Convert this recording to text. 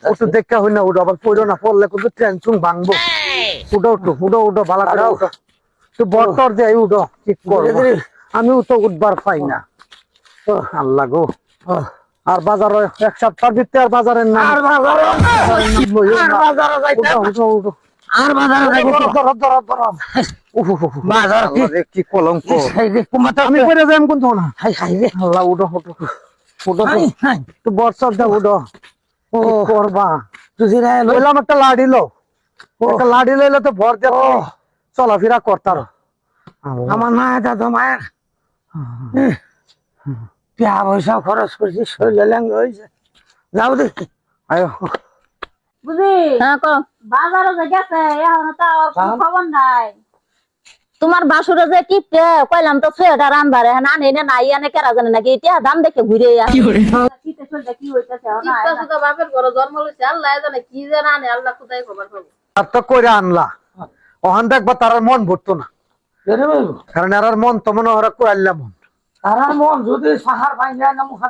একটু দেখা হই না উঠো আবার পড়ো না পড়লে কিন্তু টেনশন ভাঙবো উঠো ভালো করে উঠো তো বটর দেয় উঠো ঠিক করবো আমিও তো উঠবার পাই না আল্লাহ গো আর বাজার এক সপ্তাহ ভিতরে আর বাজারের নাম উঠো আর বাজারে কি কলঙ্ক আমি করে যাই কোন না আল্লাহ উঠো তো বর্ষার দা উঠো ও করবা লইলাম একটা লাড়ি লো একটা লাড়ি লইলে তো ভর দিয়ে চলাফেরা করতার আমার না দাদা মায়ের টাকা পয়সা খরচ করছি শরীরে ল্যাঙ্গ হয়েছে যাও দেখি আয়ো বুঝি বাজারে যে গেছে এখন তো আর কোনো খবর নাই তোমার বাসুরে যে কিপটে কইলাম তো ছেলেটা রান্দারে না নেনে নাই এনে কেরা জানে নাকি এটা দাম দেখে ঘুরে শীতে চলতে কি হইতাছে না বাপের ঘরে জন্ম লইছে আল্লাহ জানে কি জানে আনে আল্লাহ কোথায় খবর পাবো আর তো কইরা আনলা ওখান দেখবা তার মন ভরতো না কারণ আর মন তো মনে হয় কইলা মন তার মন যদি সাহার পাই যায় না মুখা